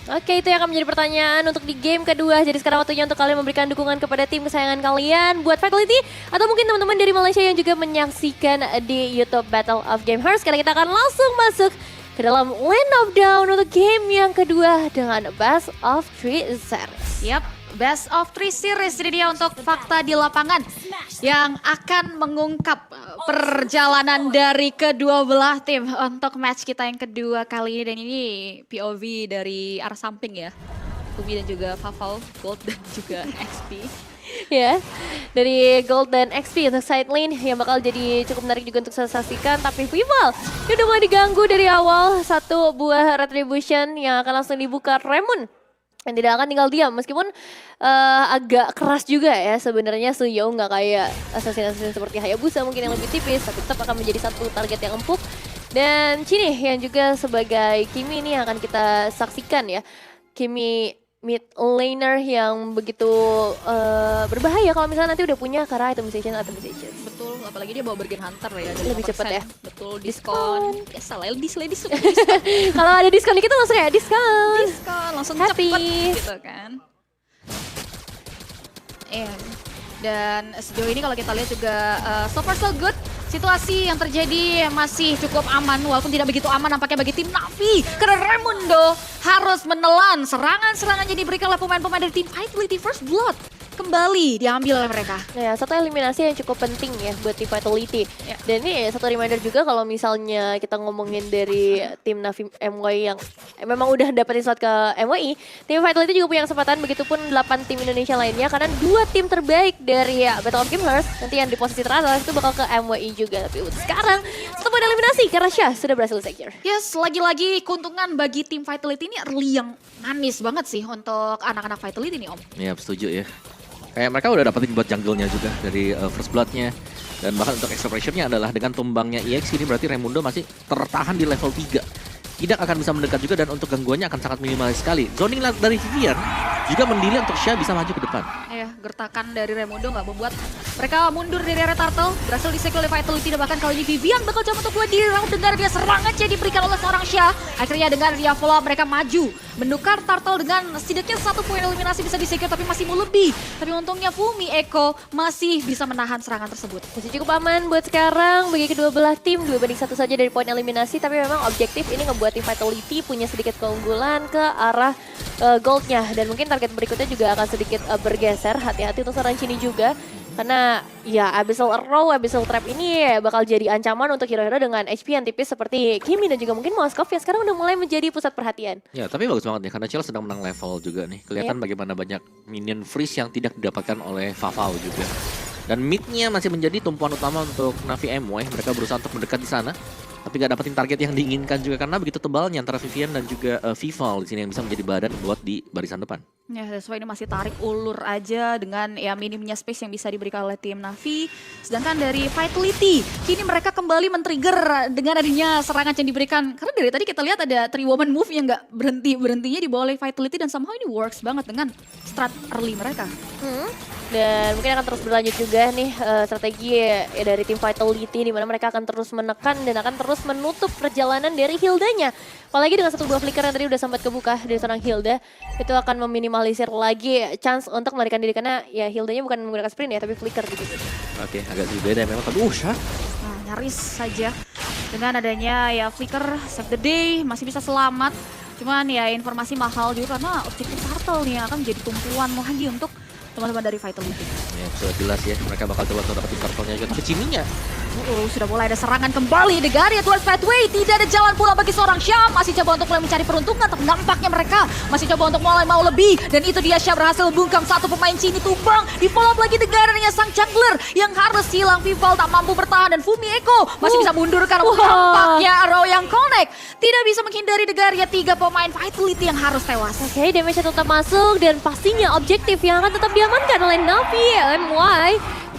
Oke, itu yang akan menjadi pertanyaan untuk di game kedua. Jadi sekarang waktunya untuk kalian memberikan dukungan kepada tim kesayangan kalian buat Vitality atau mungkin teman-teman dari Malaysia yang juga menyaksikan di YouTube Battle of Gamers. Sekarang kita akan langsung masuk ke dalam Land of Dawn untuk game yang kedua dengan Best of 3 series. Yap, Best of 3 series ini dia untuk fakta di lapangan yang akan mengungkap perjalanan dari kedua belah tim untuk match kita yang kedua kali ini. Dan ini POV dari arah samping ya. Fumi dan juga Faval, Gold dan juga XP. Ya, dari Gold dan XP untuk side lane yang bakal jadi cukup menarik juga untuk saya saksikan. Tapi Vival, dia udah mulai diganggu dari awal. Satu buah Retribution yang akan langsung dibuka Raymond. Dan tidak akan tinggal diam meskipun agak keras juga ya sebenarnya Suyo, nggak kayak assassin-assassin seperti Hayabusa mungkin yang lebih tipis, tapi tetap akan menjadi satu target yang empuk. Dan Cini yang juga sebagai Kimi ini yang akan kita saksikan ya, Kimi mid laner yang begitu berbahaya kalau misalnya nanti udah punya Kara itemization. Betul, apalagi dia bawa Bergen Hunter ya. jadi Lebih cepet ya. Betul, diskon. Ya salah, ladies. Kalau ada diskon dikit tuh langsung kayak diskon. Diskon, langsung Happy. cepet gitu kan. Dan sejauh ini kalau kita lihat juga so far so good. Situasi yang terjadi masih cukup aman, walaupun tidak begitu aman nampaknya bagi tim Navi. Karena Raimundo harus menelan serangan-serangan yang diberikan oleh pemain-pemain dari tim Vitality. First Blood kembali diambil oleh mereka. Ya, satu eliminasi yang cukup penting ya buat tim Vitality. Ya. Dan ini satu reminder juga kalau misalnya kita ngomongin dari tim Navi MY yang memang udah dapetin slot ke MYI, tim Vitality juga punya kesempatan, begitupun 8 tim Indonesia lainnya, karena 2 tim terbaik dari Battle of Gamers nanti yang di posisi teratas itu bakal ke MYI juga. Tapi untuk sekarang tetap ada eliminasi karena Syah sudah berhasil secure. Yes, lagi-lagi keuntungan bagi tim Vitality ini early yang manis banget sih untuk anak-anak Vitality nih Om. Iya, setuju ya. Kayak mereka udah dapetin buat jungle-nya juga dari First Blood-nya. Dan bahkan untuk expression-nya adalah dengan tumbangnya EX ini berarti Raimundo masih tertahan di level 3. Tidak akan bisa mendekat juga dan untuk gangguannya akan sangat minimal sekali. Zoning dari Vivian juga mendelay untuk Syah bisa maju ke depan. Ya, gertakan dari Raimundo nggak membuat mereka mundur dari area turtle. Berhasil disegel oleh Vitality dan bahkan kali ini Vivian bakal coba untuk buat diri round dengar dia serangan aja diberikan oleh seorang Syah. Akhirnya dengan dia follow up mereka maju. Menukar turtle dengan setidaknya 1 poin eliminasi bisa disegel tapi masih mau lebih. Tapi untungnya Fumi Eko masih bisa menahan serangan tersebut. Masih cukup aman buat sekarang bagi kedua belah tim, 2-1 saja dari poin eliminasi. Tapi memang objektif ini ngebuat tim Vitality punya sedikit keunggulan ke arah goldnya. Dan mungkin target berikutnya juga akan sedikit bergeser. Hati-hati untuk seorang Cini juga. Karena ya Abyssal Arrow, Abyssal Trap ini bakal jadi ancaman untuk hero-hero dengan HP yang tipis seperti Kimi dan juga mungkin Moskov yang sekarang udah mulai menjadi pusat perhatian. Ya, tapi bagus banget nih karena Chelsea sedang menang level juga nih. Kelihatan bagaimana banyak minion freeze yang tidak didapatkan oleh Faval juga. Dan mid-nya masih menjadi tumpuan utama untuk Navi MY. Mereka berusaha untuk mendekat di sana, tapi gak dapetin target yang diinginkan juga karena begitu tebalnya antara Vivian dan juga Vival di sini yang bisa menjadi badan buat di barisan depan. Ya, that's why ini masih tarik ulur aja dengan ya minimnya space yang bisa diberikan oleh tim Navi. Sedangkan dari Vitality, kini mereka kembali men-trigger dengan adanya serangan yang diberikan. Karena dari tadi kita lihat ada 3-woman move yang gak berhentinya dibawa oleh Vitality dan somehow ini works banget dengan strat early mereka. Dan mungkin akan terus berlanjut juga nih strategi dari tim Vitality di mana mereka akan terus menekan dan akan terus menutup perjalanan dari Hildanya. Apalagi dengan 1 buah flicker yang tadi udah sempat kebuka dari seorang Hilda, itu akan meminimalisir lagi chance untuk melarikan diri karena ya Hildanya bukan menggunakan sprint ya tapi flicker gitu. Oke, agak sedikit beda memang tapi Syah. Nah, nyaris saja dengan adanya ya flicker save the day masih bisa selamat. Cuman ya informasi mahal juga karena objektif turtle nih yang akan menjadi tumpuan lagi untuk teman-teman dari Vitality. Ya, sudah jelas ya mereka bakal coba untuk dapetin turtle-nya juga tapi Cininya. Sudah mulai ada serangan kembali Degaria towards Fatway. Tidak ada jalan pulang bagi seorang Syah. Masih coba untuk mulai mencari peruntungan. Tapi nampaknya mereka masih coba untuk mulai mau lebih. Dan itu dia Syah berhasil bungkam 1 pemain Cini tumbang. Di follow up lagi Degaria sang jungler yang harus hilang. Vival tak mampu bertahan dan Fumi Eko masih bisa mundur karena nampaknya arrow yang connect. Tidak bisa menghindari Degaria 3 pemain Vitality yang harus tewas. Oke, damage tetap masuk dan pastinya objektif yang akan tetap diamankan oleh Navi MY.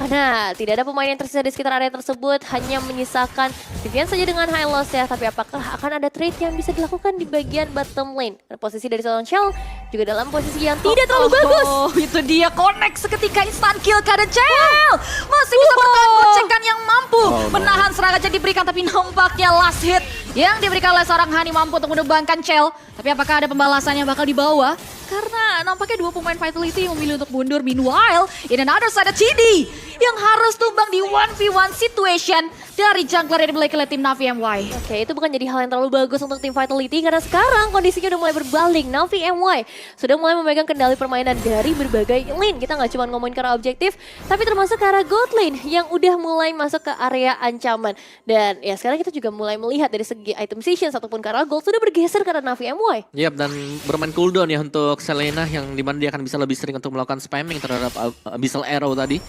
Karena tidak ada pemain yang tersisa di sekitar area tersebut, hanya menyisakan Vivian saja dengan high loss ya. Tapi apakah akan ada trade yang bisa dilakukan di bagian bottom lane? Dan posisi dari seorang Shell juga dalam posisi yang tidak terlalu bagus. Oh, itu dia connect seketika instant kill ke Chell. Masih bisa bertahan gocekan yang mampu menahan serangan yang diberikan, tapi nampaknya last hit yang diberikan oleh seorang Hani mampu untuk menembangkan Chell. Tapi apakah ada pembalasan yang bakal dibawa? Karena nampaknya dua pemain Vitality yang memilih untuk mundur. Meanwhile, in another side ada Chidi yang harus tumbang di 1v1 situation dari jungler yang dimiliki oleh tim Navi MY. Oke, itu bukan jadi hal yang terlalu bagus untuk tim Vitality karena sekarang kondisinya udah mulai berbalik. Navi MY sudah mulai memegang kendali permainan dari berbagai lane. Kita nggak cuma ngomongin ke arah objektif, tapi termasuk ke arah gold lane yang udah mulai masuk ke area ancaman. Dan ya sekarang kita juga mulai melihat dari segi item sessions ataupun ke arah gold sudah bergeser ke arah Navi MY. Yap, dan bermain cooldown ya untuk Selena yang dimana dia akan bisa lebih sering untuk melakukan spamming terhadap Abyssal Arrow tadi.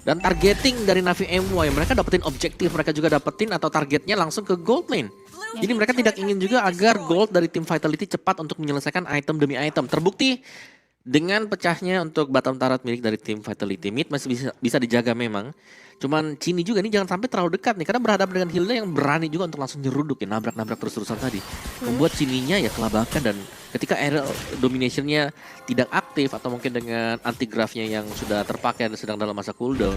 Dan targeting dari Navi MY, mereka dapetin objektif, mereka juga dapetin atau targetnya langsung ke gold lane. Jadi mereka tidak ingin juga agar gold dari tim Vitality cepat untuk menyelesaikan item demi item. Terbukti dengan pecahnya untuk bottom turret milik dari tim Vitality. Mid masih bisa dijaga memang. Cuman Cini juga nih jangan sampai terlalu dekat nih. Karena berhadapan dengan Hilda yang berani juga untuk langsung nyeruduk ya. Nabrak-nabrak terus-terusan tadi. Membuat Cininya ya kelabakan dan ketika aerial dominationnya tidak aktif. Atau mungkin dengan anti-grafnya yang sudah terpakai dan sedang dalam masa cooldown.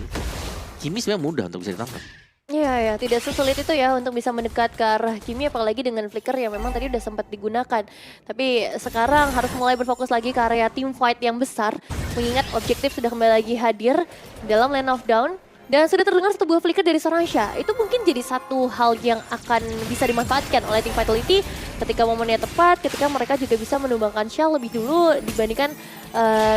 Kimi sebenarnya mudah untuk bisa ditangkap. Iya ya, tidak sesulit itu ya untuk bisa mendekat ke arah Kimi, apalagi dengan flicker yang memang tadi udah sempat digunakan. Tapi sekarang harus mulai berfokus lagi ke area team fight yang besar, mengingat objektif sudah kembali lagi hadir dalam lane of down. Dan sudah terdengar satu buah flicker dari Sorasha. Itu mungkin jadi satu hal yang akan bisa dimanfaatkan oleh tim Vitality ketika momennya tepat, ketika mereka juga bisa menumbangkan Shell lebih dulu dibandingkan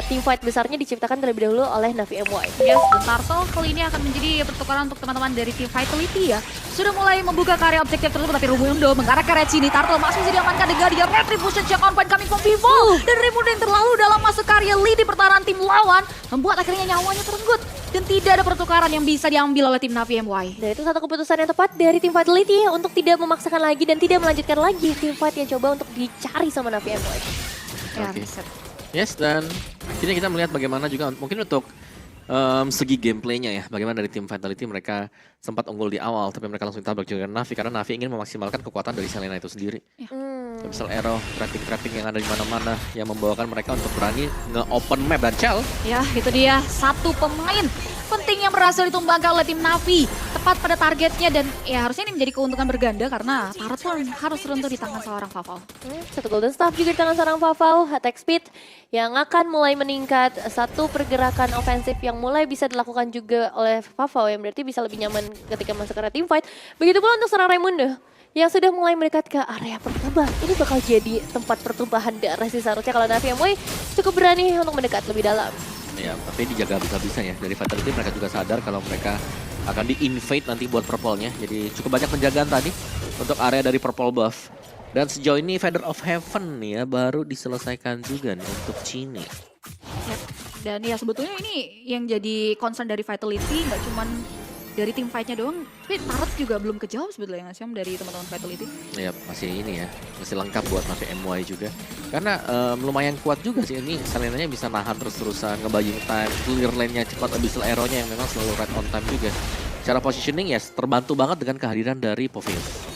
tim fight besarnya diciptakan terlebih dahulu oleh Navi MY. Yes, dan Turtle kali ini akan menjadi pertukaran untuk teman-teman dari tim Vitality ya. Sudah mulai membuka karya objektif tersebut, tapi Raimundo mengarah ke area sini. Turtle masih bisa diamankan dengan dia Retribution check on point coming from Vivo. Dan Raimundo yang terlalu dalam masuk karya lead di pertahanan tim lawan membuat akhirnya nyawanya terenggut. Dan tidak ada pertukaran yang bisa diambil oleh tim Navi MY. Dan itu satu keputusan yang tepat dari tim Vitality untuk tidak memaksakan lagi dan tidak melanjutkan lagi tim fight yang coba untuk dicari sama Navi MY. Ya, Oke. reset. Yes, dan ini kita melihat bagaimana juga mungkin untuk segi gameplaynya ya. Bagaimana dari tim Vitality mereka sempat unggul di awal, tapi mereka langsung ditabrak juga Navi. Karena Navi ingin memaksimalkan kekuatan dari Selena itu sendiri. Misal arrow, trapping-trapping yang ada di mana-mana yang membawakan mereka untuk berani nge-open map dan Chell. Ya, itu dia satu pemain penting yang berhasil ditumbangkan oleh tim Navi. Tepat pada targetnya dan ya harusnya ini menjadi keuntungan berganda karena turret pun harus runtuh di tangan seorang Faval. Satu golden staff juga di tangan seorang Faval, attack speed yang akan mulai meningkat. Satu pergerakan ofensif yang mulai bisa dilakukan juga oleh Faval yang berarti bisa lebih nyaman ketika masuk ke area team fight. Begitu pula untuk seorang Raimundo yang sudah mulai mendekat ke area pertumpahan. Ini bakal jadi tempat pertumpahan darah sih seharusnya kalau Navi MY cukup berani untuk mendekat lebih dalam. Ya, tapi dijaga bisa-bisa ya. Dari Vitality mereka juga sadar kalau mereka akan di-invade nanti buat purple-nya. Jadi cukup banyak penjagaan tadi untuk area dari purple buff. Dan sejauh ini Feather of Heaven nih ya baru diselesaikan juga nih untuk Cini. Dan ya sebetulnya ini yang jadi concern dari Vitality nggak cuman dari tim fight-nya doang, tapi turret juga belum kejawab sebetulnya nggak sih dari teman-teman Vitality. Ya masih ini ya, masih lengkap buat Navi MY juga. Karena lumayan kuat juga sih ini, Selenanya bisa nahan terus-terusan, ngebaying time, clear lane-nya cepat, Abyssal Arrow-nya yang memang selalu right on time juga. Cara positioning ya terbantu banget dengan kehadiran dari Povius.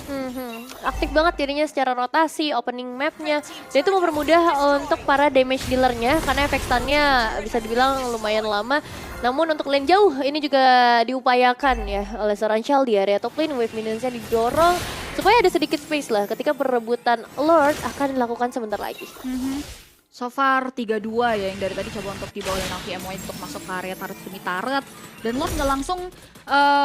Aktif banget jadinya secara rotasi, opening map-nya. Dan itu mempermudah untuk para damage dealer-nya karena efek stun-nya bisa dibilang lumayan lama. Namun untuk lane jauh ini juga diupayakan ya oleh seorang Shell di area top lane. Wave minions-nya didorong supaya ada sedikit space lah ketika perebutan Lord akan dilakukan sebentar lagi. So far 3-2 ya yang dari tadi coba untuk dibawa oleh Navi MY untuk masuk ke area turret demi turret. Dan Lord nggak langsung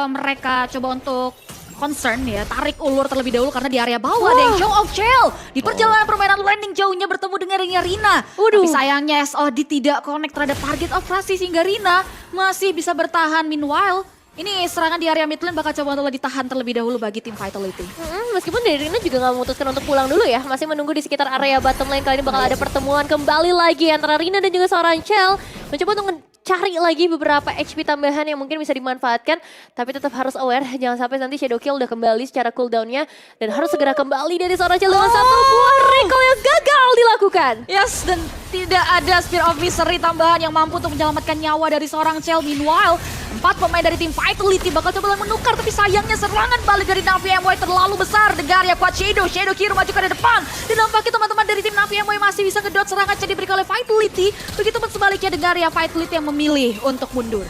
mereka coba untuk concern ya, tarik ulur terlebih dahulu karena di area bawah ada yang Show of Shell. Di perjalanan permainan landing jauhnya bertemu dengan ringnya Rina. Tapi sayangnya SOD tidak connect terhadap target operasi sehingga Rina masih bisa bertahan. Meanwhile, ini serangan di area mid lane bakal coba untuk ditahan terlebih dahulu bagi tim Vitality. Meskipun dari Rina juga nggak memutuskan untuk pulang dulu ya, masih menunggu di sekitar area bottom lane. Kali ini bakal ada pertemuan kembali lagi antara Rina dan juga seorang Shell. Mencoba untuk cari lagi beberapa HP tambahan yang mungkin bisa dimanfaatkan. Tapi tetap harus aware, jangan sampai nanti Shadow Kill udah kembali secara cooldownnya. Dan harus segera kembali dari seorang Shell dengan satu buah recall yang gagal dilakukan. Yes, dan tidak ada Spear of Misery tambahan yang mampu untuk menyelamatkan nyawa dari seorang Shell. Meanwhile, 4 pemain dari tim Vitality bakal coba menukar, tapi sayangnya serangan balik dari Navi MY terlalu besar. Degaria kuat Shadow Kiro maju ke depan. Dan nampaknya teman-teman dari tim Navi MY masih bisa ngedot serangan yang diberikan oleh Vitality. Begitupun sebaliknya Degaria Vitality yang memilih untuk mundur.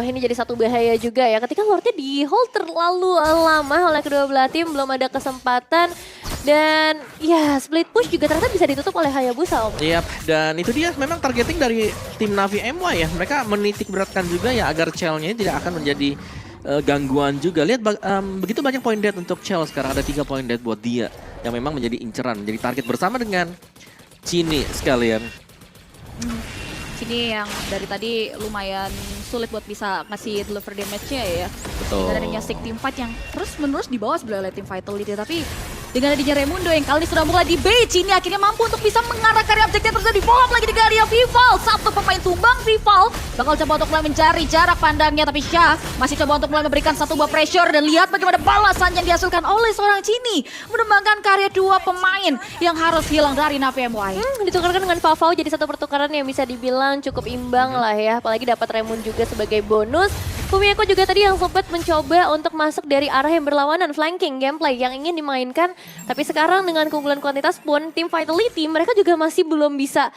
Ini jadi satu bahaya juga ya. Ketika Lordnya di hold terlalu lama oleh kedua belah tim, belum ada kesempatan. Dan ya split push juga ternyata bisa ditutup oleh Hayabusa, Om. Iya, dan itu dia memang targeting dari tim Navi MY ya. Mereka menitik beratkan juga ya agar Chell-nya tidak akan menjadi gangguan juga. Lihat begitu banyak point dead untuk Chell sekarang, ada 3 point dead buat dia yang memang menjadi inceran, menjadi target bersama dengan Cini sekalian. Sini yang dari tadi lumayan sulit buat bisa ngasih deliver damage-nya ya. Betul. Dengan adanya stick team fight yang terus-menerus dibawa sebelah oleh tim Vitality, tapi dengan adanya Raimundo yang kali ini sudah mulai di bait, ini akhirnya mampu untuk bisa mengarahkan area objektif tersebut. Di follow up lagi di Garia Vival. Satu pemain tumbang, Vival bakal coba untuk mulai mencari jarak pandangnya, tapi Syah masih coba untuk mulai memberikan satu buah pressure. Dan lihat bagaimana balasan yang dihasilkan oleh seorang Cini, menumbangkan karya 2 pemain yang harus hilang dari Navi MY. Ditukarkan dengan Vavau jadi satu pertukaran yang bisa dibilang cukup imbang lah ya. Apalagi dapat Raymond juga sebagai bonus. Fumieko juga tadi yang sempat mencoba untuk masuk dari arah yang berlawanan, flanking gameplay yang ingin dimainkan. Tapi sekarang dengan keunggulan kuantitas pun, tim Vitality mereka juga masih belum bisa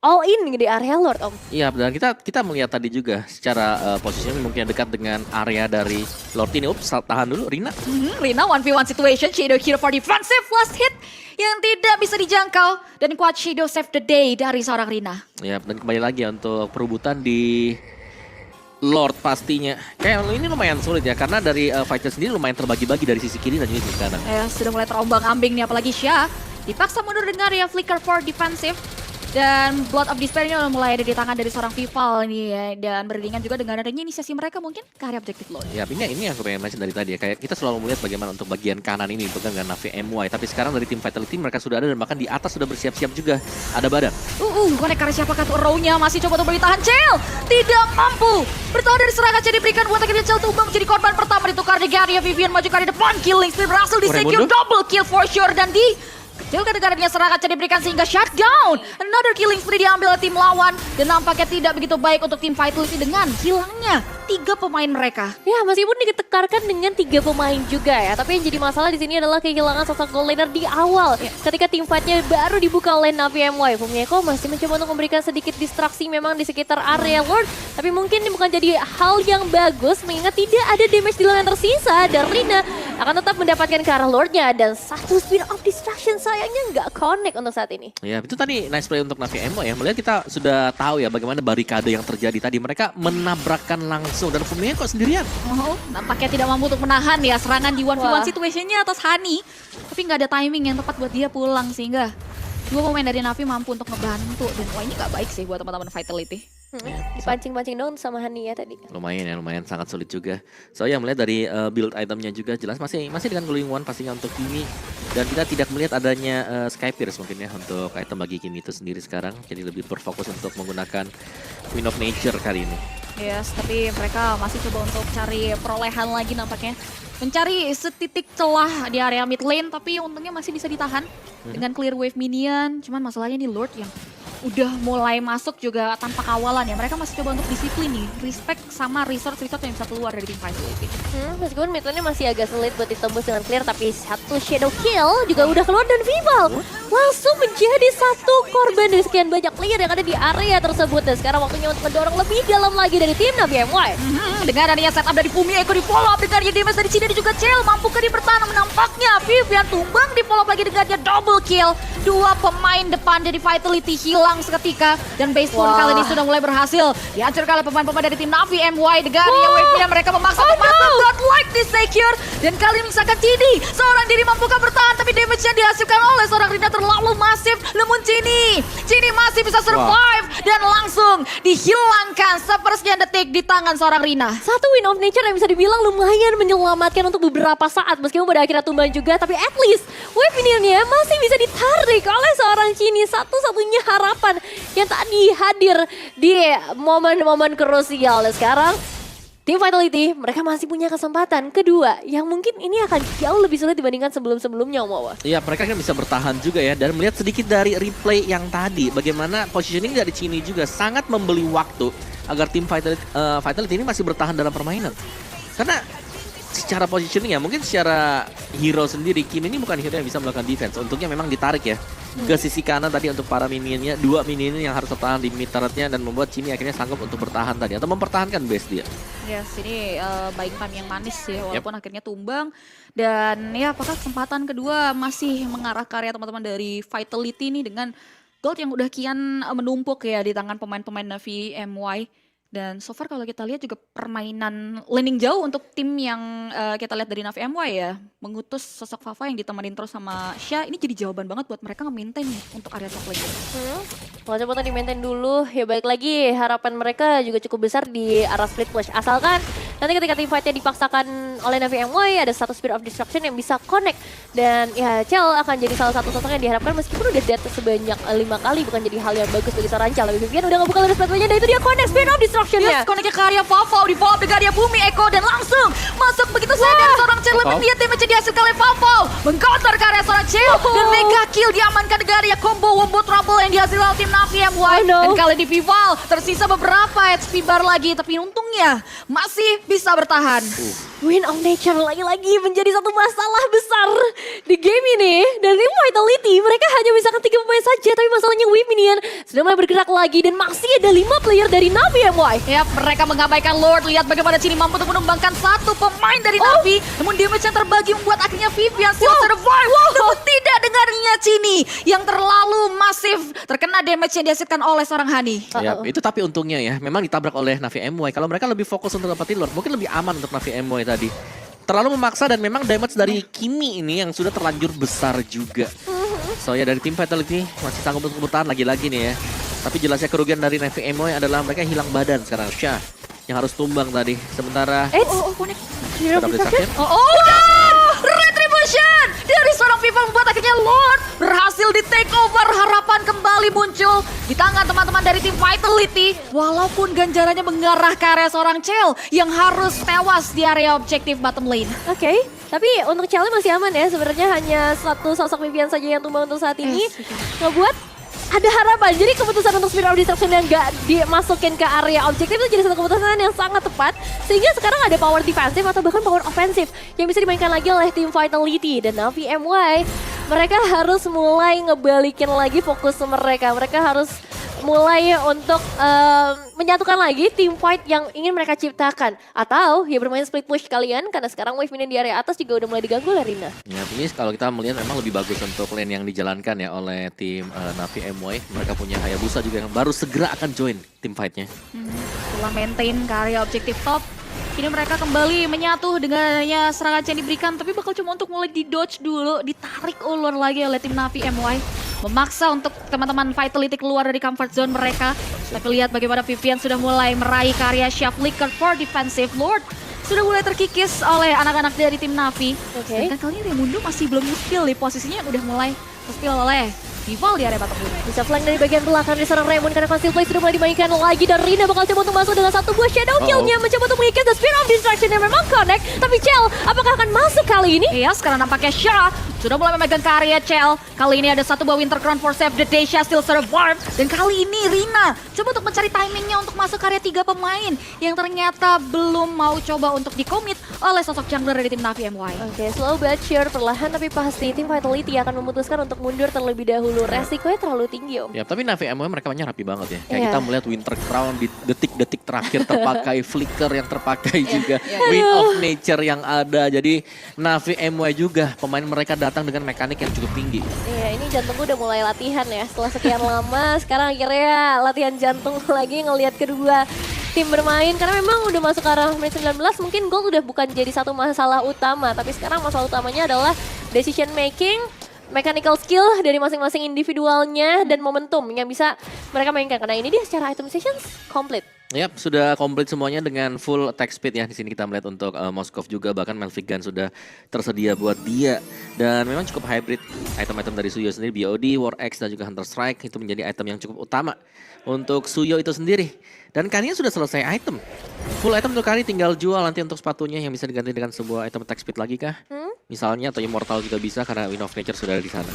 all in di area Lord, Om. Iya, dan kita melihat tadi juga secara posisinya mungkin dekat dengan area dari Lord ini. Ups, tahan dulu Rina. Rina 1v1 situation, Shadow Kiro for defensive last hit yang tidak bisa dijangkau. Dan kuat Shadow save the day dari seorang Rina. Ya, dan kembali lagi ya untuk perebutan di Lord pastinya. Kayak ini lumayan sulit ya, karena dari fighter sendiri lumayan terbagi-bagi dari sisi kiri dan juga sisi kanan. Sudah mulai terombang-ambing nih, apalagi Syah dipaksa mundur dengan area flicker for defensive. Dan Blood of Despair ini udah mulai ada di tangan dari seorang Vival nih ya. Dan beriringan juga dengan adanya inisiasi mereka mungkin ke area objektif Lord. Ya, ini yang aku pengen mention dari tadi ya. Kayak kita selalu melihat bagaimana untuk bagian kanan ini dipegang dengan Navi MY. Tapi sekarang dari tim Vitality mereka sudah ada dan bahkan di atas sudah bersiap-siap juga. Ada badan. Konek karena siapakah tuh row-nya? Masih coba untuk bertahan. Chell tidak mampu bertahan dari serangan yang diberikan buat akhirnya Chell tumbang menjadi korban pertama ditukar di Garia. Vivian maju ke depan, killing spree berhasil di secure, double kill for sure. Dan kecilkan negaranya serangan yang diberikan sehingga shutdown. Another killing spree diambil oleh tim lawan. Dan nampaknya tidak begitu baik untuk tim Vitality dengan hilangnya 3 pemain mereka. Ya, meskipun ditekarkan dengan 3 pemain juga ya. Tapi yang jadi masalah di sini adalah kehilangan sosok goal laner di awal. Ketika tim fight-nya baru dibuka oleh Navi MY. Fumieko masih mencoba untuk memberikan sedikit distraksi memang di sekitar area Lord. Tapi mungkin ini bukan jadi hal yang bagus mengingat tidak ada damage di yang tersisa. Dan Rina akan tetap mendapatkan ke arah Lord-nya. Dan satu spin of distraction sayangnya nggak connect untuk saat ini. Ya, itu tadi nice play untuk Navi MY ya. Melihat kita sudah tahu ya bagaimana barikade yang terjadi tadi. Mereka menabrakkan langsung dan Fumieko sendirian. Nampaknya tidak mampu untuk menahan ya serangan di 1v1 situationnya atas Hani. Tapi nggak ada timing yang tepat buat dia pulang sehingga 2 pemain dari Navi mampu untuk ngebantu. Dan ini nggak baik sih buat teman-teman Vitality. Dipancing-pancing dong sama Hani ya tadi. Lumayan sangat sulit juga. So ya melihat dari build itemnya juga jelas masih dengan glowing one pastinya untuk Kimi. Dan kita tidak melihat adanya Sky Pierce mungkin ya untuk item bagi Kimi itu sendiri sekarang. Jadi lebih berfokus untuk menggunakan Queen of Nature kali ini. Yes, tapi mereka masih coba untuk cari perolehan lagi nampaknya. Mencari setitik celah di area mid lane, tapi untungnya masih bisa ditahan dengan clear wave minion. Cuman masalahnya ini Lord yang udah mulai masuk juga tanpa kawalan ya. Mereka masih coba untuk disiplin nih, respect sama resource yang bisa keluar dari tim Vitality. Meskipun mid lane-nya masih agak sulit buat ditembus dengan clear, tapi satu shadow kill juga udah keluar dan Vival langsung menjadi satu korban dari sekian banyak player yang ada di area tersebut. Dan sekarang waktunya untuk mendorong lebih dalam lagi dari tim Navi MY. Dengan adanya setup dari Fumieko di follow up dengan damage dari Cina dan juga Chell, mampukah dia bertahan? Menampaknya Vivian tumbang di follow up lagi dengan dia double kill. 2 pemain depan dari Vitality hilang seketika dan base pun kali ini sudah mulai berhasil dihancurkan oleh pemain-pemain dari tim Navi MY. Degaria wave-nya mereka memaksa don't like this secure dan kali ini misalkan Cini seorang diri mampukah bertahan, tapi damage yang dihasilkan oleh seorang Rina terlalu masif. Namun Cini masih bisa survive dan langsung dihilangkan sepersekian detik di tangan seorang Rina. Satu win of nature yang bisa dibilang lumayan menyelamatkan untuk beberapa saat meskipun pada akhirnya tumbang juga, tapi at least wave minionnya masih bisa ditarik oleh seorang Cini. Satu-satunya harapan yang tadi hadir di momen-momen krusial. Dan sekarang tim Vitality mereka masih punya kesempatan kedua yang mungkin ini akan jauh lebih sulit dibandingkan sebelum-sebelumnya, Om Wawa. Iya, mereka kan bisa bertahan juga ya. Dan melihat sedikit dari replay yang tadi, bagaimana positioning dari Cini juga sangat membeli waktu agar tim Vitality ini masih bertahan dalam permainan. Karena secara positioning ya, mungkin secara hero sendiri, Kim ini bukan hero yang bisa melakukan defense. Untungnya memang ditarik ya ke sisi kanan tadi untuk para minionnya, 2 minion yang harus tertahan di mid turretnya dan membuat Cimi akhirnya sanggup untuk bertahan tadi atau mempertahankan base dia. Yes, ini buying time yang manis ya, walaupun akhirnya tumbang. Dan ya apakah kesempatan kedua masih mengarah ke area teman-teman dari Vitality nih dengan gold yang udah kian menumpuk ya di tangan pemain-pemain Navi MY. Dan so far kalau kita lihat juga permainan landing jauh untuk tim yang kita lihat dari Navi MY ya. Mengutus sosok Fafa yang ditemenin terus sama Sha, ini jadi jawaban banget buat mereka nge-maintain nih untuk area top lane. Kalau coba di-maintain dulu, ya baik lagi harapan mereka juga cukup besar di arah split push. Asalkan nanti ketika team fight-nya dipaksakan oleh Navi MY, ada satu Spirit of Destruction yang bisa connect. Dan ya Chell akan jadi salah satu sosok yang diharapkan meskipun udah dead sebanyak 5 kali, bukan jadi hal yang bagus bagi seorang Chell. Tapi Vivian udah ngebuka lurus split-nya dan itu dia connect Spirit of Destruction-nya. Yes, connect ke area Fafa, di bawah dengan area bumi Eko dan langsung masuk begitu saja dari seorang Chell. Lihat damage yang dihasilkan oleh Fafa, mengcounter ke area seorang Chell dan mega kill diamankan dengan area combo wombo trouble yang dihasilkan oleh tim Navi MY. Dan kali di Vival tersisa beberapa HP bar lagi, tapi untungnya masih bisa bertahan. Win of Nature lagi-lagi menjadi satu masalah besar di game ini. Dari Vitality, mereka hanya misalkan 3 pemain saja, tapi masalahnya Wave Minion sudah mulai bergerak lagi dan masih ada 5 player dari Navi MY. Ya, mereka mengabaikan Lord. Lihat bagaimana Cini mampu untuk menumbangkan satu pemain dari Navi. Namun damage yang terbagi membuat akhirnya Vivian still survive. Namun tidak dengarnya Cini yang terlalu masif terkena damage yang dihasilkan oleh seorang Hani. Ya, itu tapi untungnya ya, memang ditabrak oleh Navi MY. Kalau mereka lebih fokus untuk dapetin Lord, mungkin lebih aman untuk Navi MY tadi. Terlalu memaksa dan memang damage dari Kimi ini yang sudah terlanjur besar juga. So ya dari tim Vitality masih sanggup untuk bertahan lagi-lagi nih ya. Tapi jelasnya kerugian dari Navi MY adalah mereka hilang badan sekarang. Sha yang harus tumbang tadi. Sementara Connect. Retribution dari seorang Viva membuat akhirnya Lord berhasil di take over. Harapan kembali muncul di tangan teman-teman dari tim Vitality. Walaupun ganjarannya mengarah ke area seorang Chell yang harus tewas di area objektif bottom lane. Oke, tapi untuk Chell masih aman ya. Sebenarnya hanya satu sosok Vivian saja yang tumbang untuk saat ini. Ngebuat ada harapan. Jadi keputusan untuk Spirit of Destruction yang gak dimasukin ke area objektif itu jadi satu keputusan yang sangat tepat. Sehingga sekarang ada power defensif atau bahkan power offensif yang bisa dimainkan lagi oleh tim Vitality. Dan Navi MY, mereka harus mulai ngebalikin lagi fokus mereka. Mereka harus mulai untuk menyatukan lagi tim fight yang ingin mereka ciptakan. Atau ya bermain split push kalian karena sekarang wave minion di area atas juga udah mulai diganggu oleh Rina. Ya ini kalau kita melihat memang lebih bagus untuk lane yang dijalankan ya oleh tim Navi MY. Mereka punya Hayabusa juga yang baru segera akan join tim fightnya. Setelah maintain ke area objektif top, ini mereka kembali menyatu dengan hanya serangan yang diberikan, tapi bakal cuma untuk mulai di-dodge dulu, ditarik ulur lagi oleh tim Navi MY. Memaksa untuk teman-teman Vitality keluar dari comfort zone mereka. Tapi lihat bagaimana Vivian sudah mulai meraih karya Chef Flicker for defensive Lord. Sudah mulai terkikis oleh anak-anak dari tim Navi. Dan kali ini Raimundo masih belum skill di posisinya udah mulai skill oleh Vival di area bottom lane. Bisa flank dari bagian belakang dari seorang Raymond karena Conceal Play sudah mulai dimainkan lagi dan Rina bakal coba untuk masuk dengan satu buah shadow kill-nya mencoba untuk mengikis the Spirit of Destruction yang memang connect. Tapi Chell apakah akan masuk kali ini? Iya, sekarang nampaknya Sha sudah mulai memegang ke area Chell. Kali ini ada satu buah Winter Crown for save the day, Sha still survive. Dan kali ini Rina coba untuk mencari timingnya untuk masuk ke area 3 pemain yang ternyata belum mau coba untuk di-commit oleh sosok jungler dari tim Navi MY. Oke, slow but sure, perlahan tapi pasti tim Vitality akan memutuskan untuk mundur terlebih dahulu. Resikonya terlalu tinggi, Om. Ya, tapi Navi MY mereka mainnya rapi banget ya. Kayak kita melihat Winter Crown di detik-detik terakhir terpakai, Flicker yang terpakai juga, Wind of Nature yang ada. Jadi Navi MY juga pemain mereka datang dengan mekanik yang cukup tinggi. Iya, ini jantungku udah mulai latihan ya. Setelah sekian lama, sekarang akhirnya latihan jantung lagi ngelihat kedua tim bermain. Karena memang udah masuk ke arah menit 19, mungkin gold udah bukan jadi satu masalah utama. Tapi sekarang masalah utamanya adalah decision making, mechanical skill dari masing-masing individualnya dan momentum yang bisa mereka mainkan. Karena ini dia secara item sessions komplit. Yap, sudah komplit semuanya dengan full attack speed ya. Di sini kita melihat untuk Moskov juga, bahkan Melvic Gun sudah tersedia buat dia. Dan memang cukup hybrid item-item dari Suyo sendiri, BOD, War Axe dan juga Hunter Strike itu menjadi item yang cukup utama untuk Suyo itu sendiri. Dan Karinya sudah selesai item. Full item untuk Kari, tinggal jual nanti untuk sepatunya yang bisa diganti dengan sebuah item attack speed lagi kah? Misalnya, atau Immortal juga bisa karena Wind of Nature sudah ada di sana.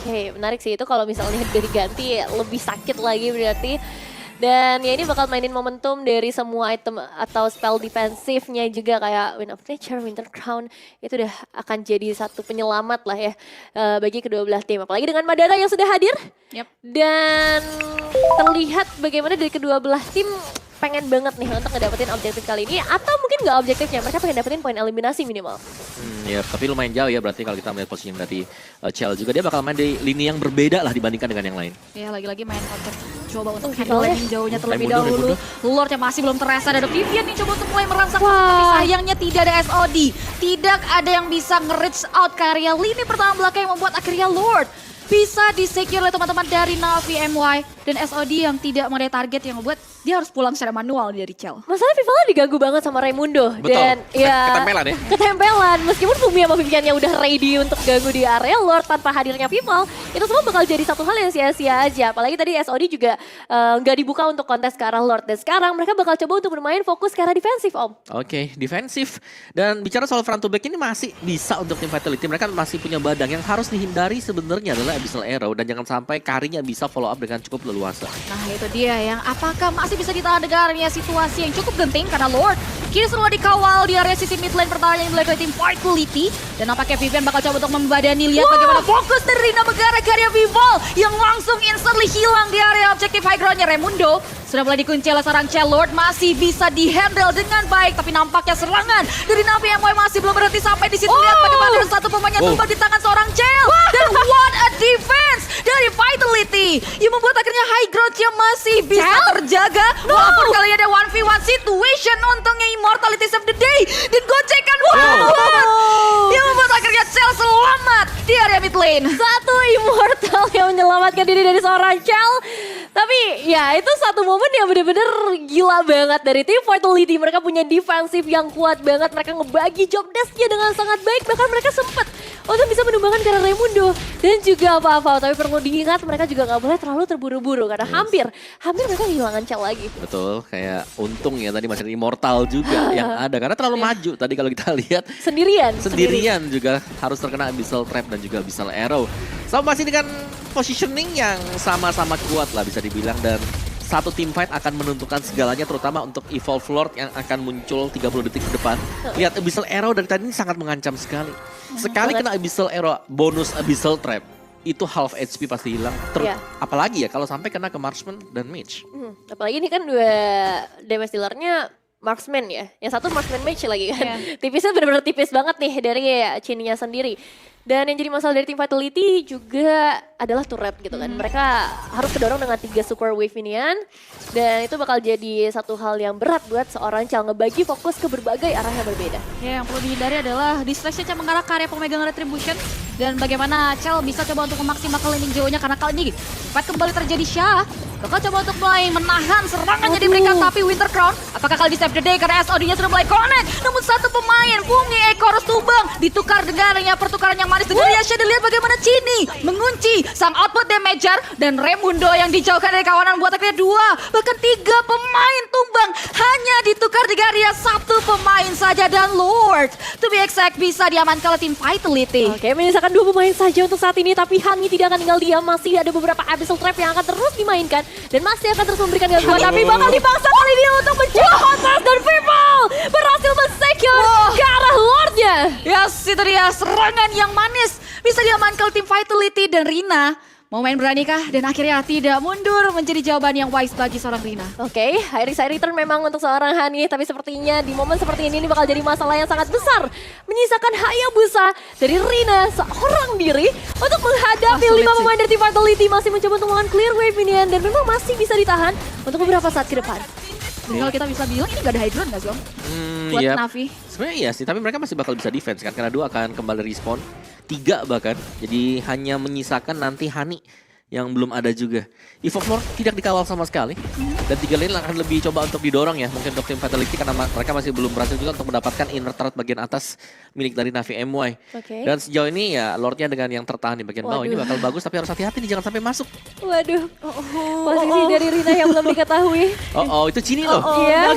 Oke, menarik sih itu kalau misalnya udah diganti lebih sakit lagi berarti. Dan ya ini bakal mainin momentum dari semua item atau spell defensifnya juga kayak Wind of Nature, Winter Crown. Itu udah akan jadi satu penyelamat lah ya bagi kedua belah tim. Apalagi dengan Madara yang sudah hadir. Yep. Dan terlihat bagaimana dari kedua belah tim pengen banget nih untuk ngedapetin objektif kali ini. Atau mungkin nggak objektifnya, mereka pengen dapetin poin eliminasi minimal. Ya, tapi lumayan jauh ya berarti kalau kita melihat posisinya dari Chell juga. Dia bakal main di lini yang berbeda lah dibandingkan dengan yang lain. Ya lagi-lagi main counter. Coba untuk Vival ya. handle jauhnya terlebih Raimundo. dahulu. Lordnya masih belum terasa. Ada Vivian nih coba untuk mulai merangsang. Tapi sayangnya tidak ada SOD. Tidak ada yang bisa nge-reach out ke area lini pertahanan belakang yang membuat akhirnya Lord bisa di-secure oleh teman-teman dari Navi MY. Dan SOD yang tidak mengenai target yang membuat dia harus pulang secara manual dari Chell. Masalah Vivalnya diganggu banget sama Raimundo. Betul. Dan ya Ketempelan ya. Ketempelan. Meskipun Fumi sama Viviannya udah ready untuk ganggu di area Lord tanpa hadirnya Vival, itu semua bakal jadi satu hal yang sia-sia aja. Apalagi tadi SOD juga nggak dibuka untuk kontes ke arah Lord. Dan sekarang mereka bakal coba untuk bermain fokus ke arah defensif, Om. Oke, defensif. Dan bicara soal front to back ini masih bisa untuk tim Vitality. Mereka masih punya badang yang harus dihindari sebenarnya adalah Abyssal Arrow. Dan jangan sampai Karinya bisa follow up dengan cukup leluasa. Nah itu dia yang apakah masih bisa ditahan dengannya situasi yang cukup genting karena Lord kini semua dikawal di area sisi mid lane pertahanan yang dilakukan tim Vitality. Dan nampaknya Vivian bakal coba untuk membadani, lihat bagaimana fokus dari Rina Megara ke area Vival yang langsung instantly hilang di area objektif high ground-nya. Raimundo sudah mulai dikunci oleh seorang Chell. Lord masih bisa di-handle dengan baik, tapi nampaknya serangan dari Navi MY masih belum berhenti sampai di situ. Lihat bagaimana ada satu pemain yang tumbang di tangan seorang Chell. Dan what a defense dari Vitality yang membuat akhirnya high ground-nya masih bisa terjaga. Walaupun kali ini ada 1v1 situation, untungnya Immortality Save the Day dan gocekan yang membuat akhirnya Chell selamat di area mid lane. Satu Immortal yang menyelamatkan diri dari seorang Chell. Tapi ya itu satu momen yang bener-bener gila banget dari tim Vitality. Mereka punya defensif yang kuat banget. Mereka ngebagi job desk-nya dengan sangat baik. Bahkan mereka sempat untuk bisa menumbangkan karena Raimundo. Dan juga apa-apa. Tapi perlu diingat mereka juga gak boleh terlalu terburu-buru. Karena hampir mereka kehilangan Chell lagi. Betul, kayak untung ya tadi masih ada Immortal juga yang ada. Karena terlalu maju tadi kalau kita lihat. Sendirian juga harus terkena Abyssal Trap dan juga Abyssal Arrow. So masih dengan positioning yang sama-sama kuat lah bisa dibilang. Dan satu team fight akan menentukan segalanya terutama untuk Evolve Lord yang akan muncul 30 detik ke depan. Lihat Abyssal Arrow dari tadi ini sangat mengancam sekali. Sekali kena Abyssal Arrow bonus Abyssal Trap itu half HP pasti hilang. Apalagi ya kalau sampai kena ke Marksman dan Mage. Apalagi ini kan dua damage dealernya Marksman ya. Yang satu Marksman Mage lagi kan. Tipisnya benar-benar tipis banget nih dari Chininya sendiri. Dan yang jadi masalah dari tim Vitality juga adalah turret gitu kan. Mereka harus kedorong dengan 3 super wave minion. Dan itu bakal jadi satu hal yang berat buat seorang Chell ngebagi fokus ke berbagai arah yang berbeda. Ya yang perlu dihindari adalah distraction yang mengarah ke area pemegang Retribution. Dan bagaimana Chell bisa coba untuk memaksimalkan landing jauhnya karena kali ini fight kembali terjadi. Syah bakal coba untuk mulai menahan serangannya diberikan, tapi Winter Crown apakah kali di save the day karena SOD-nya sudah mulai connect. Namun satu pemain Fumi Eko harus tumbang ditukar dengannya pertukaran yang manis dengan Yasha. Dilihat bagaimana Chini mengunci sang output damager dan Raimundo yang dijauhkan dari kawanan buat akhirnya 2 bahkan 3 pemain tumbang hanya ditukar di area 1 pemain saja. Dan Lord to be exact bisa diamankan oleh tim Vitality. Oke, menyisakan 2 pemain saja untuk saat ini, tapi Hani tidak akan tinggal diam. Masih ada beberapa Abyssal Trap yang akan terus dimainkan dan masih akan terus memberikan gangguan, tapi bakal dipaksa kali ini untuk mencari kontes dan Vival berhasil men-secure ke arah Lordnya. Yes, itu dia serangan yang manis bisa diamankan oleh tim Vitality dan Rina. Mau main beranikah? Dan akhirnya tidak mundur menjadi jawaban yang wise bagi seorang Rina. Oke, high return memang untuk seorang Hani, tapi sepertinya di momen seperti ini bakal jadi masalah yang sangat besar. Menyisakan Hayabusa dari Rina seorang diri untuk menghadapi 5 pemain dari tim Vitality. Masih mencoba untuk melakukan clear wave minion dan memang masih bisa ditahan untuk beberapa saat ke depan. Kalau kita bisa bilang ini gak ada hydron gak sih Om? Buat Navi. Sebenarnya iya sih, tapi mereka masih bakal bisa defense kan karena 2 akan kembali respawn, 3 bahkan. Jadi hanya menyisakan nanti Hani yang belum ada juga. Evolve Lord tidak dikawal sama sekali. Dan 3 lane akan lebih coba untuk didorong ya. Mungkin untuk tim Vitality karena mereka masih belum berhasil juga untuk mendapatkan inner turret bagian atas milik dari Navi MY. Dan sejauh ini ya Lordnya dengan yang tertahan di bagian bawah ini bakal bagus, tapi harus hati-hati nih jangan sampai masuk. Waduh, posisi dari Rina yang belum diketahui. Itu Chini loh. Iya.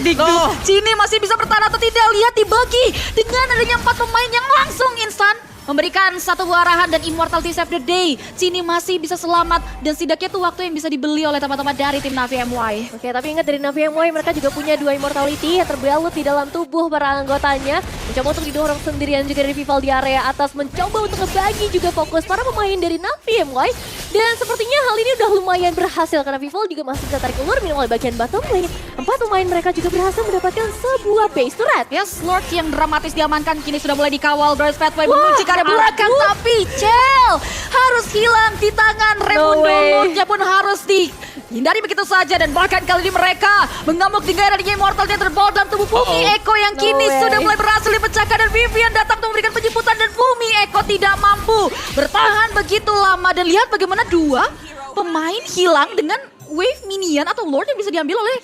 Chini masih bisa bertahan atau tidak? Lihat dibagi dengan adanya 4 pemain yang langsung instan memberikan satu buah arahan dan immortality save the day. Cini masih bisa selamat dan setidaknya itu waktu yang bisa dibeli oleh teman-teman dari tim Navi MY. Oke, tapi ingat dari Navi MY mereka juga punya 2 immortality yang terbalut di dalam tubuh para anggotanya. Mencoba untuk didorong sendirian juga dari Vival di area atas. Mencoba untuk ngebagi juga fokus para pemain dari Navi MY. Dan sepertinya hal ini udah lumayan berhasil karena Vival juga masih bisa tarik ulur minimal bagian bottom lane. 4 pemain mereka juga berhasil mendapatkan sebuah base turret. Yes, Lord yang dramatis diamankan kini sudah mulai dikawal. Girls Fatway mengunci ke arah belakang, tapi Chell harus hilang di tangan Raimundo. way. Lordnya pun harus dihindari begitu saja dan bahkan kali ini mereka mengamuk tinggal dari Immortal yang terbawa dalam tubuh Fumi Eko yang No kini way. sudah mulai berhasil dipecahkan dan Vivian datang untuk memberikan penjemputan dan Fumi Eko tidak mampu bertahan begitu lama dan lihat bagaimana 2 pemain hilang dengan wave minion atau Lord yang bisa diambil oleh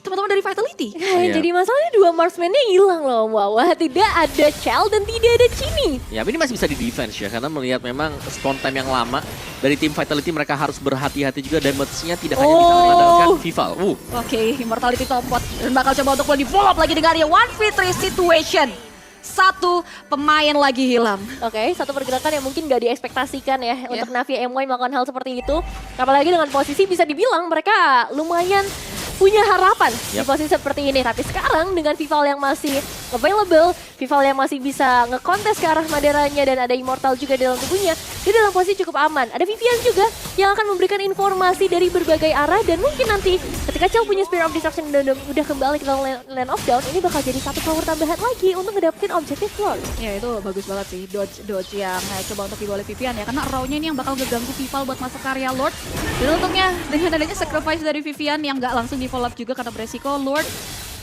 teman-teman dari Vitality. Yang jadi masalahnya 2 marksman-nya hilang loh, Wawa. Tidak ada Chell dan tidak ada Chini. Ya, ini masih bisa di defense ya, karena melihat memang spawn time yang lama dari tim Vitality mereka harus berhati-hati juga damage-nya tidak hanya bisa mengandalkan Vival. Oke, Immortality tompot dan bakal coba untuk di follow up lagi dengan dia 1v3 situation. 1 pemain lagi hilang. Oke, satu pergerakan yang mungkin gak diekspektasikan ya untuk Navi MY melakukan hal seperti itu. Apalagi dengan posisi bisa dibilang mereka lumayan punya harapan di posisi seperti ini. Tapi sekarang dengan Vival yang masih available, Vival yang masih bisa ngekontes ke arah Maderanya dan ada Immortal juga dalam tubuhnya, dia dalam posisi cukup aman. Ada Vivian juga yang akan memberikan informasi dari berbagai arah dan mungkin nanti ketika Chell punya Spear of Destruction dan udah kembali ke Land of Dawn, ini bakal jadi satu power tambahan lagi untuk ngedapetin objektif floor. Ya itu bagus banget sih dodge yang coba untuk dibawa oleh Vivian ya, karena raw-nya ini yang bakal ngeganggu Vival buat masuk area Lord. Dan untungnya dengan adanya sacrifice dari Vivian yang gak langsung di follow up juga karena beresiko, Lord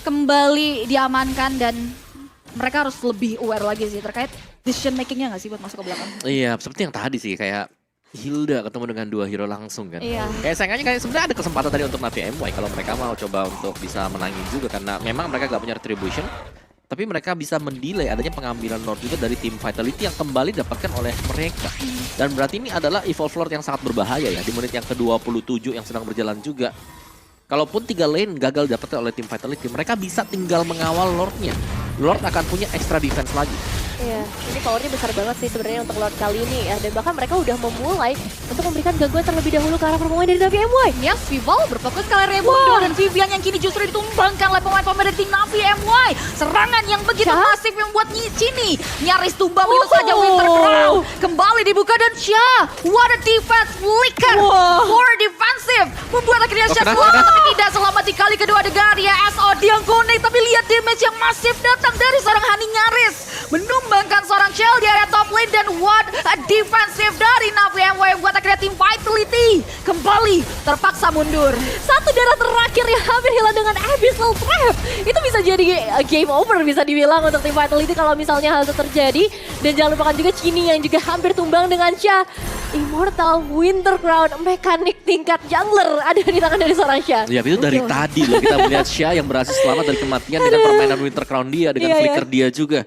kembali diamankan dan mereka harus lebih aware lagi sih terkait decision makingnya gak sih buat masuk ke belakang. Iya, seperti yang tadi sih, kayak Hilda ketemu dengan 2 hero langsung kan. Iya. Kayak sayangnya kayak sebenarnya ada kesempatan tadi untuk Navi MY kalau mereka mau coba untuk bisa menangin juga karena memang mereka gak punya retribution. Tapi mereka bisa mendelay adanya pengambilan Lord juga dari tim Vitality yang kembali didapatkan oleh mereka. Dan berarti ini adalah Evolve Lord yang sangat berbahaya ya di menit yang ke-27 yang sedang berjalan juga. Kalaupun 3 lane gagal didapatkan oleh tim Vitality, mereka bisa tinggal mengawal Lordnya. Lord akan punya extra defense lagi. Iya, ini powernya besar banget sih sebenarnya untuk Lord kali ini ya. Dan bahkan mereka udah memulai untuk memberikan gangguan terlebih dahulu ke arah pemain dari Navi MY. Yes, Vival berfokus ke Raimundo dan Vivian yang kini justru ditumbangkan oleh pemain-pemain dari tim Navi MY. Serangan yang begitu masif yang membuat Cini nyaris tumbang begitu saja. Winter Crown kembali dibuka dan what a defense flicker. For defensive membuat akhirnya Syah selamat tapi tidak selamat di kali kedua Degaria SOD yang connect, tapi lihat damage yang masif datang dari seorang Hani nyaris menumbangkan seorang Chell di area top lane dan what a defensive dari Navi MY buat akhirnya tim Vitality kembali terpaksa mundur. Satu darah terakhir yang hampir hilang dengan Abyssal Trap. Itu bisa jadi game over bisa dibilang untuk tim Vitality kalau misalnya hal itu terjadi. Dan jangan lupakan juga Chini yang juga hampir tumbang dengan Syah. Immortal, Winter Crown, mekanik tingkat jungler ada di tangan dari seorang Syah. Ya itu dari tadi loh kita melihat Syah yang berhasil selamat dari kematian dengan permainan Winter Crown dia, dengan flicker dia juga.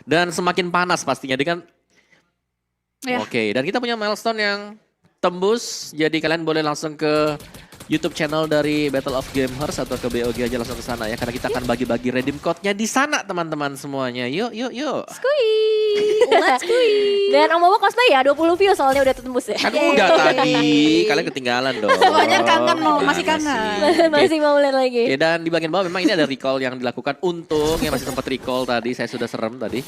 Dan semakin panas pastinya dengan Oke, dan kita punya milestone yang tembus. Jadi kalian boleh langsung ke YouTube channel dari Battle of Gamers atau ke BOG aja langsung ke sana ya, karena kita akan bagi-bagi redeem code-nya di sana teman-teman semuanya. Yuk. Let's go. Dan Om Bobo cosplay ya 20 views soalnya udah tembus ya. Kan udah tadi, kalian ketinggalan dong. Banyak kangen loh, masih kangen. Masih mau lihat lagi. Oke, dan di bagian bawah memang ini ada recall yang dilakukan untuk yang masih sempat recall tadi, saya sudah serem tadi.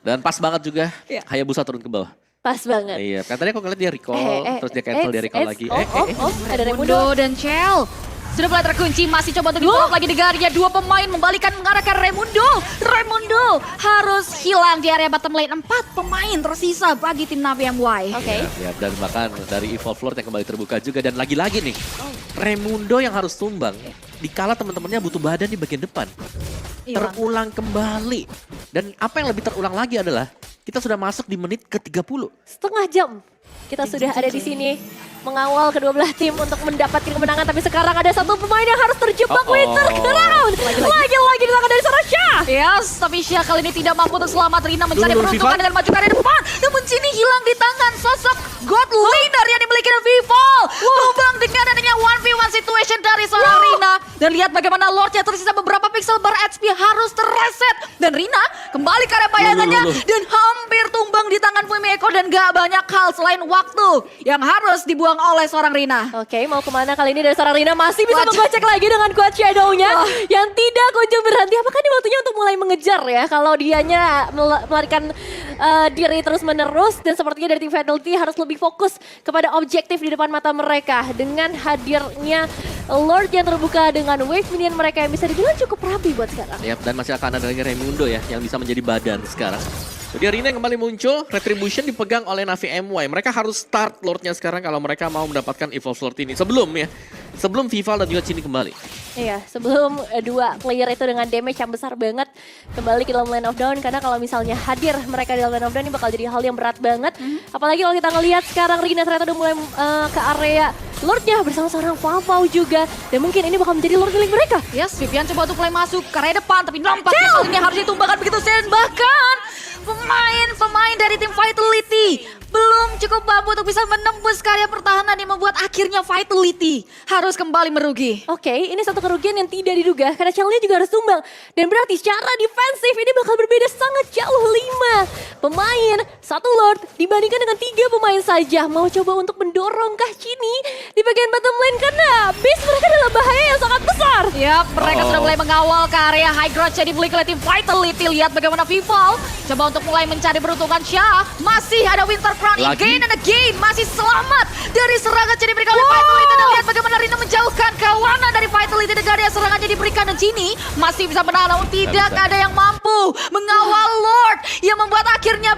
Dan pas banget juga Hayabusa turun ke bawah. Pas banget. Iya, kan tadi aku ngeliat dia recall, terus dia cancel, dia recall lagi. Ada Raimundo. Raimundo dan Chell sudah mulai terkunci, masih coba untuk di-follow lagi Degaria. 2 pemain membalikan mengarahkan Raimundo. Raimundo harus hilang di area bottom lane. 4 pemain tersisa bagi tim Navi MY. Oke. Ya, dan bahkan dari Evolve Lord yang kembali terbuka juga. Dan lagi-lagi nih, Raimundo yang harus tumbang. Dikala teman-temannya butuh badan di bagian depan. Terulang kembali. Dan apa yang lebih terulang lagi adalah kita sudah masuk di menit ke-30. Setengah jam kita sudah ada di sini. mengawal kedua belah tim untuk mendapatkan kemenangan. Tapi sekarang ada satu pemain yang harus terjebak Winter Crown. Lagi-lagi di tangan dari seorang Syah. Yes, tapi Syah kali ini tidak mampu untuk selamat. Rina mencari Dulu, peruntungan Viva. dengan maju ke depan. Namun sini hilang di tangan sosok God Laner yang dimiliki oleh Vival. Tumbang dengan adanya 1v1 situation dari seorang Rina. Dan lihat bagaimana Lordnya tersisa beberapa pixel bar HP harus terreset. Dan Rina kembali ke arah bayangannya. Loh. Dan hampir tumbang di tangan Fumiko. Dan gak banyak hal selain waktu yang harus dibuang oleh seorang Rina. Oke, mau kemana kali ini dari seorang Rina masih bisa Wajah. menggocek lagi dengan kuat shadow-nya yang tidak kunjung berhenti. Apakah ini waktunya untuk mulai mengejar ya? Kalau dianya melarikan diri terus-menerus dan sepertinya dari tim Fatality harus lebih fokus kepada objektif di depan mata mereka dengan hadirnya Lord yang terbuka dengan wave minion mereka yang bisa dibilang cukup rapi buat sekarang. Yap, dan masih akan ada lagi Raimundo ya yang bisa menjadi badan sekarang. Jadi Rina yang kembali muncul, Retribution dipegang oleh Navi MY. Mereka harus start Lordnya sekarang kalau mereka mau mendapatkan Evolve Lord ini. Sebelum Vival dan juga Cini kembali. Iya, sebelum dua player itu dengan damage yang besar banget kembali ke dalam Land of Dawn. Karena kalau misalnya hadir mereka di dalam Land of Dawn ini bakal jadi hal yang berat banget. Apalagi kalau kita ngelihat sekarang Rina ternyata udah mulai ke area Lordnya bersama seorang Vavau juga. Dan mungkin ini bakal menjadi Lord milik mereka. Yes, Vivian coba untuk mulai masuk ke area depan, tapi nampaknya kali ini harus ditumbangkan begitu sen. Bahkan pemain dari tim Vitality belum cukup mampu untuk bisa menembus karya pertahanan yang membuat akhirnya Vitality harus kembali merugi. Oke, ini satu kerugian yang tidak diduga karena Chell-nya juga harus tumbang. Dan berarti secara defensif ini bakal berbeda sangat jauh. 5 pemain, 1 Lord dibandingkan dengan 3 pemain saja. Mau coba untuk mendorongkah Cini di bagian bottom lane karena base mereka dalam bahaya yang sangat besar. Yap, mereka sudah mulai mengawal ke area high ground jadi dimiliki oleh tim Vitality. Lihat bagaimana Vival coba untuk mulai mencari peruntungan Syah. Masih ada Winter Crown Lagi? again and again. Masih selamat dari serangan jadi diberikan oleh Vitality. Dan lihat bagaimana Rina menjauhkan kawanan dari Vitality dari area serangannya diberikan. Dan Cini masih bisa menahan namun tidak bisa. ada yang mampu mengawal Lord yang membuat akhirnya